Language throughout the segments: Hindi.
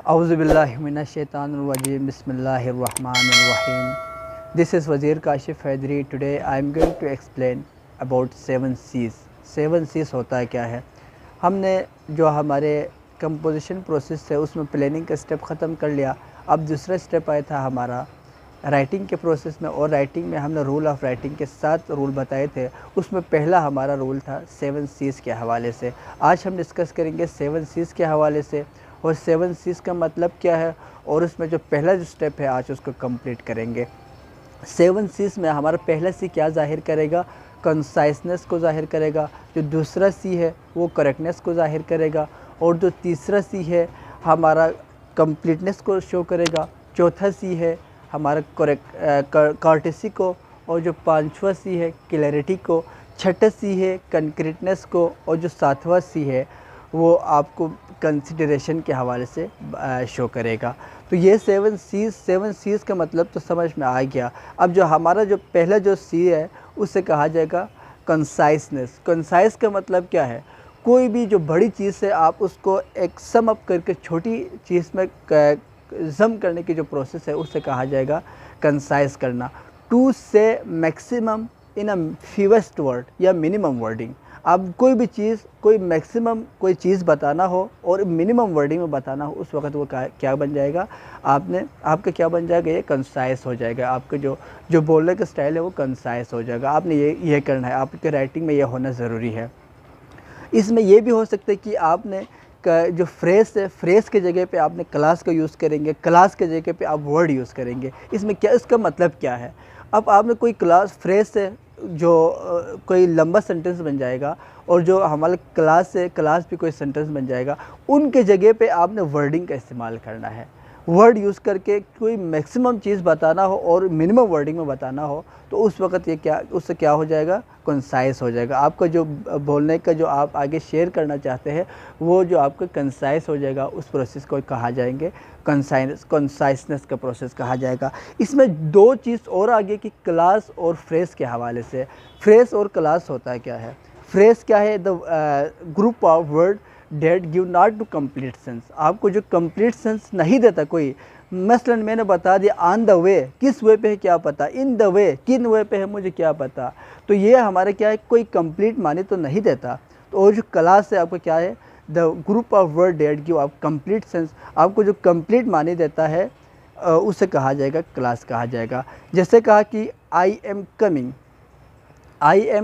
Auzubillahiminash-shaytanir-rajim. Bismillahir-rahmanir-rahim. This is Wazir Kashif Haidari. Today I am going to explain about 7 C's. 7 C's होता है क्या है। हमने जो हमारे कंपोजिशन प्रोसेस है उसमें प्लानिंग का स्टेप ख़त्म कर लिया। अब दूसरा स्टेप आया था हमारा राइटिंग के प्रोसेस में, और राइटिंग में हमने रूल ऑफ राइटिंग के 7 रूल बताए थे। उसमें पहला हमारा रूल था 7 C's के हवाले से। आज हम डिस्कस करेंगे 7 C's के हवाले से, और 7 C's का मतलब क्या है, और उसमें जो पहला जो स्टेप है आज उसको कंप्लीट करेंगे। 7 C's में हमारा पहला सी क्या ज़ाहिर करेगा, कंसाइसनेस को ज़ाहिर करेगा। जो दूसरा सी है वो करेक्टनेस को ज़ाहिर करेगा, और जो तीसरा सी है हमारा कंप्लीटनेस को शो करेगा। चौथा सी है हमारा कॉर्टेसी को, और जो पांचवा सी है क्लैरिटी को। छठा सी है कंक्रीटनेस को, और जो सातवां सी है वो आपको कंसिडरेशन के हवाले से शो करेगा। तो ये 7 C's का मतलब तो समझ में आ गया। अब जो हमारा जो पहला जो सी है उसे कहा जाएगा कंसाइसनेस। कंसाइस का मतलब क्या है, कोई भी जो बड़ी चीज़ है आप उसको एक सम अप करके छोटी चीज़ में जम करने की जो प्रोसेस है उसे कहा जाएगा कंसाइज करना। टू से मैक्सिमम इन अ फीवेस्ट वर्ड या मिनिमम वर्डिंग। अब कोई भी चीज़, कोई मैक्सिमम कोई चीज़ बताना हो और मिनिमम वर्डिंग में बताना हो, उस वक्त वो क्या बन जाएगा, आपका क्या बन जाएगा, ये कंसाइज हो जाएगा। आपका जो बोलने का स्टाइल है वो कंसाइज हो जाएगा। आपने ये करना है, आपके राइटिंग में ये होना ज़रूरी है। इसमें यह भी हो सकता है कि आपने जो फ्रेज़ है, फ्रेज़ के जगह पे आपने क्लास का यूज़ करेंगे, क्लास के जगह पे आप वर्ड यूज़ करेंगे। इसमें क्या, इसका मतलब क्या है। अब आपने कोई फ्रेज़ है जो कोई लंबा सेंटेंस बन जाएगा, और जो हमारा क्लास है, क्लास भी कोई सेंटेंस बन जाएगा। उनके जगह पे आपने वर्डिंग का इस्तेमाल करना है। वर्ड यूज़ करके कोई मैक्सिमम चीज़ बताना हो और मिनिमम वर्डिंग में बताना हो, तो उस वक्त उससे क्या हो जाएगा, कंसाइज हो जाएगा। आपका जो बोलने का जो आप आगे शेयर करना चाहते हैं वो जो आपका कंसाइज हो जाएगा, उस प्रोसेस को कहा जाएंगे कंसाइसनेस का प्रोसेस कहा जाएगा। इसमें 2 चीज़ और आगे की क्लास और फ्रेज़ के हवाले से। फ्रेज़ और क्लास होता है क्या है। फ्रेज़ क्या है, the group of word that give not to complete sense. आपको जो कंप्लीट सेंस नहीं देता कोई, मसलन मैंने बता दिया ऑन द वे, किस वे पे है क्या पता, इन द वे किन वे पे है मुझे क्या पता, तो ये हमारे क्या है, कोई कंप्लीट माने तो नहीं देता। तो और जो क्लास है आपका क्या है, the group of word that give आप कंप्लीट सेंस। आपको जो कंप्लीट माने देता है उसे कहा जाएगा क्लास कहा जाएगा। जैसे कहा कि I am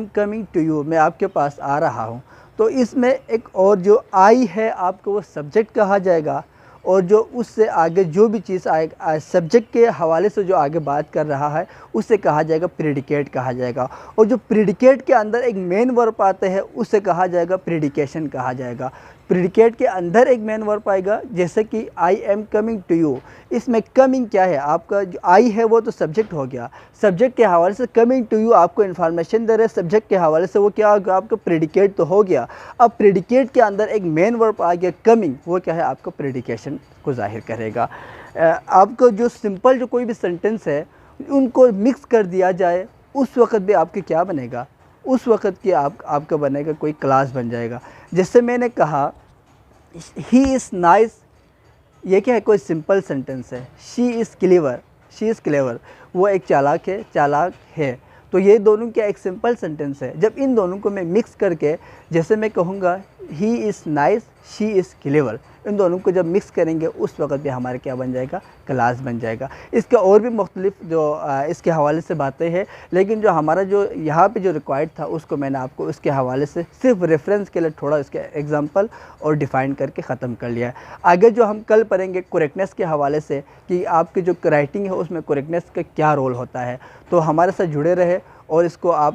coming to you, मैं आपके पास आ रहा हूँ। तो इसमें एक और जो आई है आपको वो सब्जेक्ट कहा जाएगा, और जो उससे आगे जो भी चीज़ आएगा सब्जेक्ट के हवाले से जो आगे बात कर रहा है उसे कहा जाएगा प्रेडिकेट कहा जाएगा। और जो प्रेडिकेट के अंदर एक मेन वर्ब आते हैं उसे कहा जाएगा प्रेडिकेशन कहा जाएगा। प्रेडिकेट के अंदर एक मेन वर्ब आएगा, जैसे कि I am coming to you. इसमें कमिंग क्या है, आपका जो आई है वो तो सब्जेक्ट हो गया, सब्जेक्ट के हवाले से कमिंग टू यू आपको इन्फॉर्मेशन दे रहे, सब्जेक्ट के हवाले से वो क्या होगा, आपका प्रेडिकेट तो हो गया। अब प्रेडिकेट के अंदर एक मेन वर्ब आ गया कमिंग, वो क्या है, आपका प्रेडिकेशन को जाहिर करेगा। आपको जो सिंपल जो कोई भी सेंटेंस है उनको मिक्स कर दिया जाए, उस वक़्त भी आपके क्या बनेगा, उस वक़्त की आपका बनेगा कोई क्लास बन जाएगा। जैसे मैंने कहा ही इज़ नाइस, ये क्या है, कोई सिंपल सेंटेंस है। शी इज़ क्लेवर, वो एक चालाक है। तो ये दोनों क्या एक सिंपल सेंटेंस है। जब इन दोनों को मैं मिक्स करके, जैसे मैं कहूँगा he is nice, she is clever, इन दोनों को जब मिक्स करेंगे उस वक़्त भी हमारे क्या बन जाएगा, क्लास बन जाएगा। इसका और भी मुख्तलिफ जो इसके हवाले से बातें हैं, लेकिन जो हमारा जो यहाँ पे जो रिक्वायर्ड था उसको मैंने आपको उसके हवाले से सिर्फ रेफरेंस के लिए थोड़ा इसके एग्जांपल और डिफ़ाइन करके ख़त्म कर लिया है। आगे जो हम कल पढ़ेंगे करेक्टनेस के हवाले से कि आपकी जो राइटिंग है उसमें करेक्टनेस का क्या रोल होता है। तो हमारे साथ जुड़े रहे और इसको आप